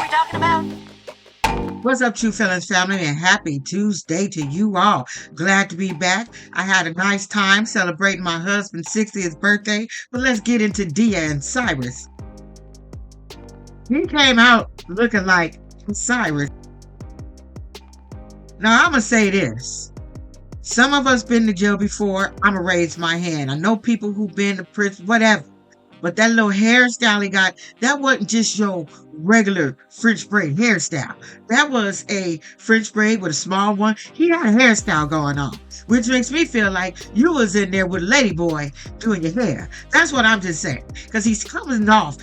talking about? What's up, True Feelings family, and happy Tuesday to you all. Glad to be back. I had a nice time celebrating my husband's 60th birthday, but let's get into Dia and Cyrus. He came out looking like Cyrus. Now, I'm going to say this. Some of us been to jail before. I'm going to raise my hand. I know people who've been to prison, whatever. But that little hairstyle he got, that wasn't just your regular French braid hairstyle. That was a French braid with a small one. He had a hairstyle going on, which makes me feel like you was in there with Ladyboy doing your hair. That's what I'm just saying. Because he's coming off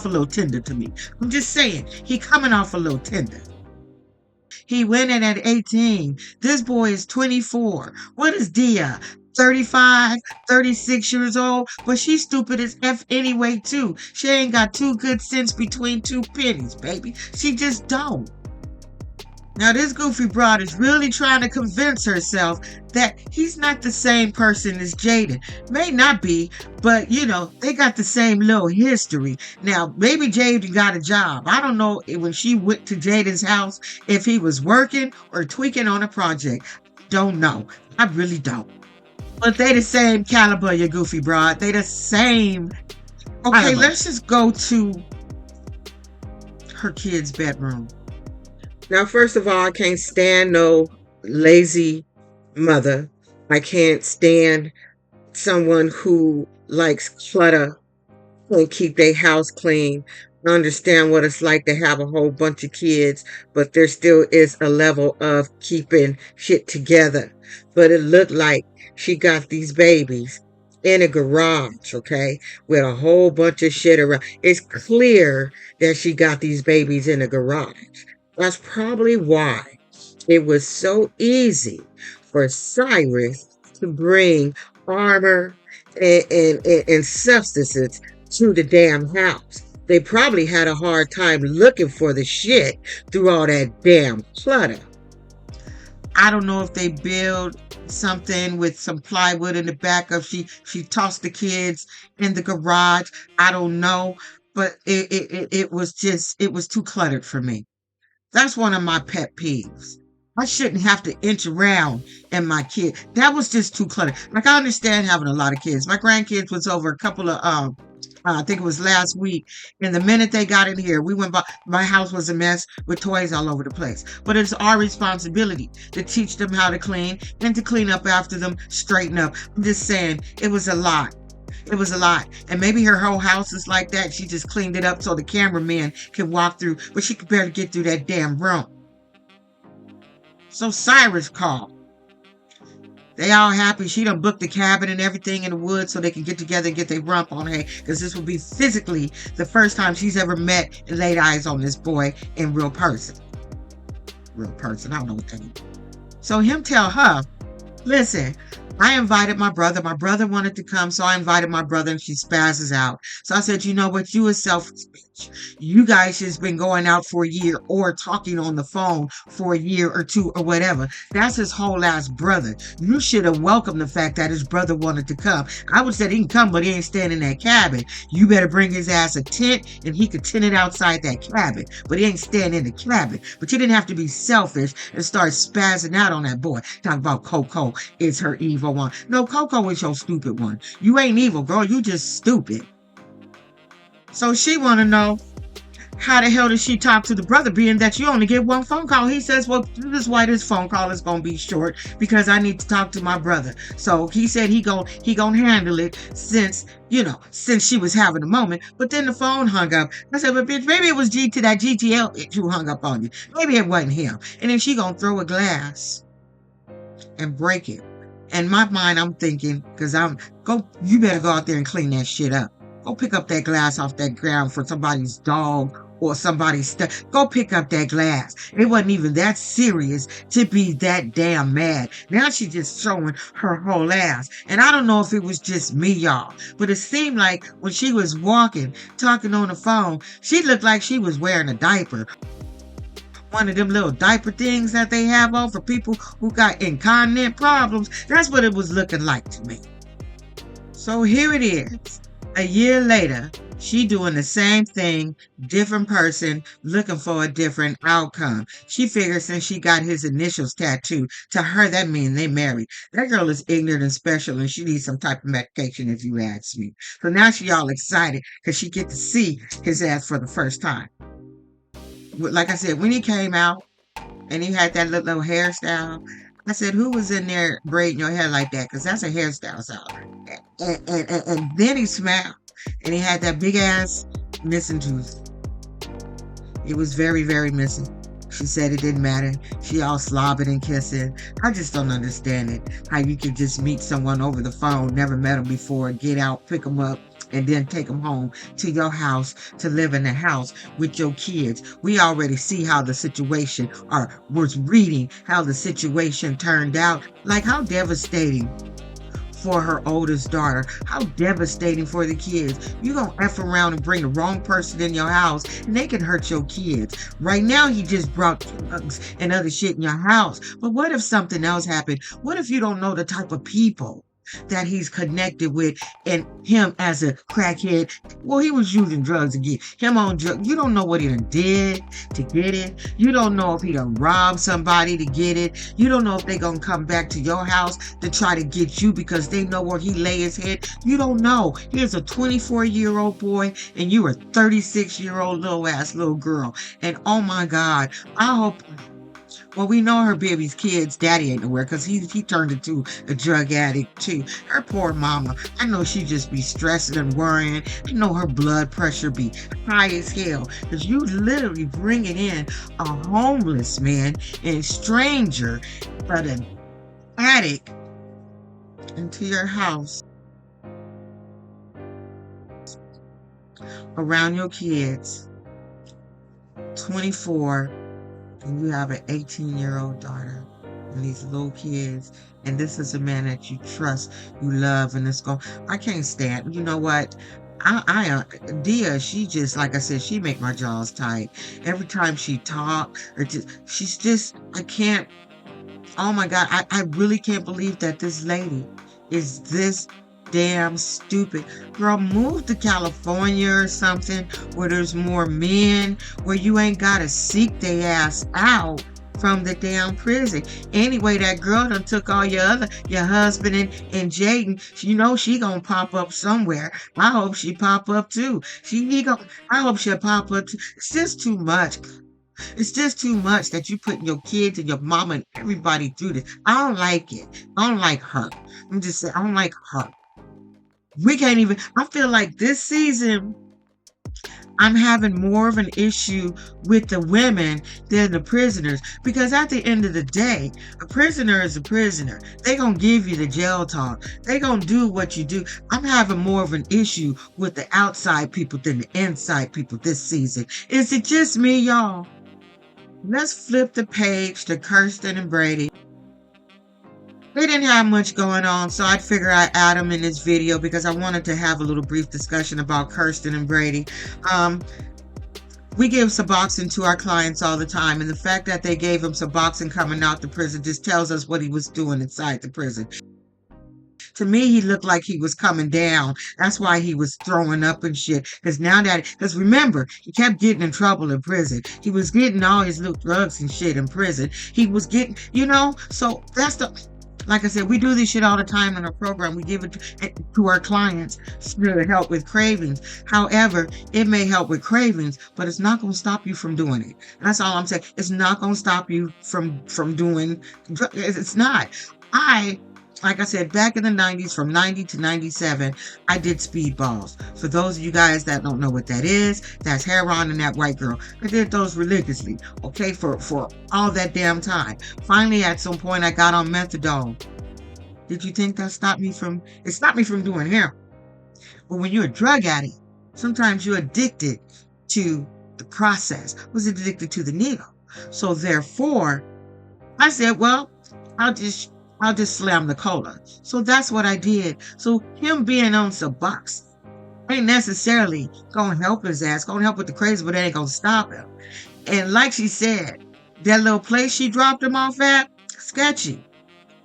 a little tender to me. I'm just saying, he coming off a little tender. He went in at 18. This boy is 24. What is Dia? 35, 36 years old, but she's stupid as F anyway, too. She ain't got 2 good cents between 2 pennies, baby. She just don't. Now, this goofy broad is really trying to convince herself that he's not the same person as Jaden. May not be, but, they got the same little history. Now, maybe Jaden got a job. I don't know when she went to Jaden's house if he was working or tweaking on a project. Don't know. I really don't. But they the same caliber, you goofy broad. They the same. Okay, let's just go to her kid's bedroom. Now, first of all, I can't stand no lazy mother. I can't stand someone who likes clutter and keep their house clean. I understand what it's like to have a whole bunch of kids, but there still is a level of keeping shit together. But it looked like she got these babies in a garage, okay, with a whole bunch of shit around. It's clear that she got these babies in a garage. That's probably why it was so easy for Cyrus to bring armor and substances to the damn house. They probably had a hard time looking for the shit through all that damn clutter. I don't know if they build something with some plywood in the back of she tossed the kids in the garage. I don't know, but it was too cluttered for me. That's one of my pet peeves. I shouldn't have to inch around in my kid. That was just too cluttered. Like, I understand having a lot of kids. My grandkids was over a couple of I think it was last week, and the minute they got in here, we went by. My house was a mess with toys all over the place. But it's our responsibility to teach them how to clean and to clean up after them, straighten up. I'm just saying, it was a lot. It was a lot. And maybe her whole house is like that. She just cleaned it up so the cameraman can walk through, but she could barely get through that damn room. So Cyrus called. They all happy. She done booked the cabin and everything in the woods so they can get together and get their rump on her. Because this will be physically the first time she's ever met and laid eyes on this boy in real person. Real person. I don't know what that means. So him tell her, listen, I invited my brother. My brother wanted to come, so I invited my brother, and she spazzes out. So I said, you know what? You a selfish bitch. You guys just been going out for a year or talking on the phone for a year or two or whatever. That's his whole ass brother. You should have welcomed the fact that his brother wanted to come. I would have said he can come, but he ain't staying in that cabin. You better bring his ass a tent, and he could tent it outside that cabin. But he ain't staying in the cabin. But you didn't have to be selfish and start spazzing out on that boy. Talking about Coco is her evil one. No, Coco is your stupid one. You ain't evil, girl. You just stupid. So she want to know, how the hell did she talk to the brother, being that you only get one phone call? He says, well, this is why this phone call is going to be short, because I need to talk to my brother. So he said he gonna handle it since she was having a moment. But then the phone hung up. I said, but bitch, maybe it was that GTL bitch who hung up on you. Maybe it wasn't him. And then she gonna throw a glass and break it. In my mind, I'm thinking, because you better go out there and clean that shit up. Go pick up that glass off that ground for somebody's dog or somebody's stuff. Go pick up that glass. It wasn't even that serious to be that damn mad. Now she's just showing her whole ass. And I don't know if it was just me, y'all, but it seemed like when she was walking, talking on the phone, she looked like she was wearing a diaper. One of them little diaper things that they have on for people who got incontinent problems. That's what it was looking like to me. So here it is. A year later, She doing the same thing, different person, looking for a different outcome. She figures since she got his initials tattooed, to her that means they married. That girl is ignorant and special, and she needs some type of medication, if you ask me. So now she all excited because she get to see his ass for the first time. Like I said, when he came out and he had that little hairstyle, I said, who was in there braiding your hair like that? Because that's a hairstyle. So, and then he smiled and he had that big ass missing tooth. It was very, very missing. She said it didn't matter. She all slobbing and kissing. I just don't understand it. How you could just meet someone over the phone, never met them before, get out, pick them up, and then take them home to your house to live in the house with your kids. We already see how the situation, or was reading how the situation turned out. Like, how devastating for her oldest daughter. How devastating for the kids. You gonna F around and bring the wrong person in your house and they can hurt your kids. Right now he just brought drugs and other shit in your house. But what if something else happened? What if you don't know the type of people that he's connected with, and him as a crackhead? Well, he was using drugs again. Him on drugs. You don't know what he done did to get it. You don't know if he done robbed somebody to get it. You don't know if they gonna come back to your house to try to get you because they know where he lay his head. You don't know. Here's a 24-year-old boy and you a 36-year-old little girl. And oh my God, I hope. Well, we know her baby's kid's daddy ain't nowhere because he turned into a drug addict too. Her poor mama. I know she just be stressing and worrying. I know her blood pressure be high as hell because you literally bringing in a homeless man and stranger, but an addict into your house around your kids. 24. And you have an 18-year-old daughter and these little kids, and this is a man that you trust, you love, and it's going. I can't stand. You know what? Dia, she just, like I said, she make my jaws tight every time she talk, or she's just, I can't. Oh my God, I really can't believe that this lady is this damn stupid. Girl, move to California or something where there's more men, where you ain't gotta seek their ass out from the damn prison. Anyway, that girl done took all your husband and Jaden. You know she gonna pop up somewhere. I hope she pop up too. I hope she'll pop up too. It's just too much. It's just too much that you putting your kids and your mama and everybody through this. I don't like it. I don't like her. I'm just saying, I don't like her. We can't even, I feel like this season, I'm having more of an issue with the women than the prisoners. Because at the end of the day, a prisoner is a prisoner. They gonna give you the jail talk. They gonna do what you do. I'm having more of an issue with the outside people than the inside people this season. Is it just me, y'all? Let's flip the page to Kirsten and Brady. They didn't have much going on, so I'd figure I'd add them in this video because I wanted to have a little brief discussion about Kirsten and Brady. We give Suboxone to our clients all the time, and the fact that they gave him Suboxone coming out the prison just tells us what he was doing inside the prison. To me, he looked like he was coming down. That's why he was throwing up and shit. Because remember, he kept getting in trouble in prison. He was getting all his little drugs and shit in prison. He was getting, so that's like I said, we do this shit all the time in our program. We give it to our clients to help with cravings. However, it may help with cravings, but it's not going to stop you from doing it. That's all I'm saying. It's not going to stop you from doing. It's not. Like I said, back in the 90s, from 90 to 97, I did speedballs. For those of you guys that don't know what that is, that's heroin and that white girl. I did those religiously, okay, for all that damn time. Finally, at some point, I got on methadone. Did you think that stopped me from doing heroin? But when you're a drug addict, sometimes you're addicted to the process. I was addicted to the needle. So therefore, I said, well, I'll just slam the cola. So that's what I did. So him being on Suboxone ain't necessarily gonna help his ass, gonna help with the crazy, but it ain't gonna stop him. And like she said, that little place she dropped him off at, sketchy.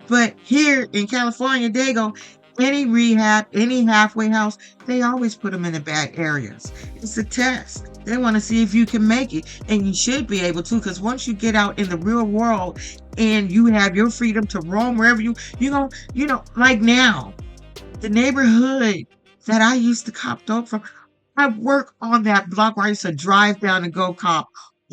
But here in California, they go, Any rehab, any halfway house, they always put them in the bad areas. It's a test. They want to see if you can make it. And you should be able to, because once you get out in the real world and you have your freedom to roam wherever you know, like now, the neighborhood that I used to cop dope from, I work on that block where I used to drive down and go cop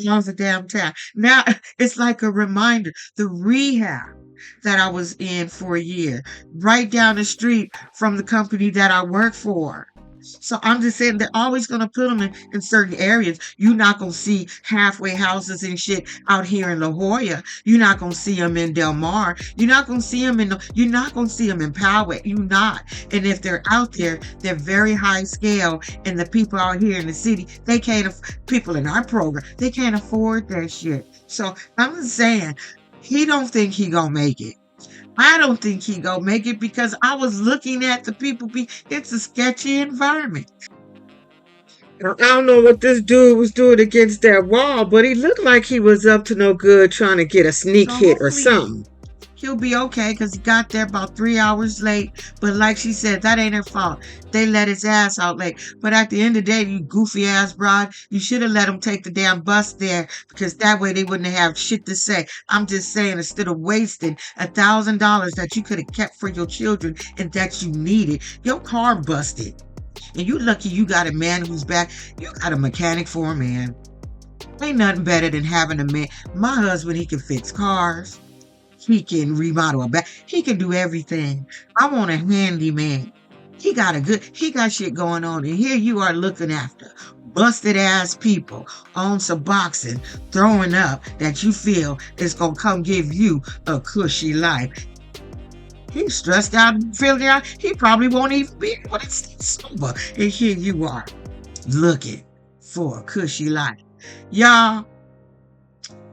all the damn time. Now it's like a reminder. The rehab that I was in for a year, right down the street from the company that I work for. So I'm just saying they're always going to put them in certain areas. You're not going to see halfway houses and shit out here in La Jolla. You're not going to see them in Del Mar. You're not going to see them you're not going to see them in Poway. You're not. And if they're out there, they're very high scale. And the people out here in the city, they can't, people in our program, they can't afford that shit. So I'm just saying, he don't think he gonna make it. I don't think he gonna make it because I was looking at the people. It's a sketchy environment. Now, I don't know what this dude was doing against that wall, but he looked like he was up to no good trying to get a sneak So hit or hopefully something. He'll be okay because he got there about 3 hours late. But like she said, that ain't her fault. They let his ass out late. But at the end of the day, you goofy ass broad, you should have let him take the damn bus there because that way they wouldn't have shit to say. I'm just saying, instead of wasting $1,000 that you could have kept for your children and that you needed, your car busted. And you lucky you got a man who's back. You got a mechanic for a man. Ain't nothing better than having a man. My husband, he can fix cars. He can remodel a back. He can do everything. I want a handyman. He got shit going on. And here you are looking after busted ass people on Suboxone, throwing up that you feel is going to come give you a cushy life. He's stressed out and feeling out. He probably won't even be able to stay sober. And here you are looking for a cushy life. Y'all,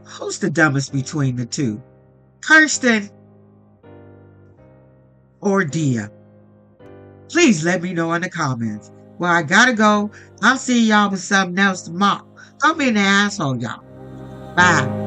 who's the dumbest between the two? Kirsten or Dia? Please let me know in the comments. Well, I gotta go. I'll see y'all with something else tomorrow. Don't be an asshole, y'all. Bye.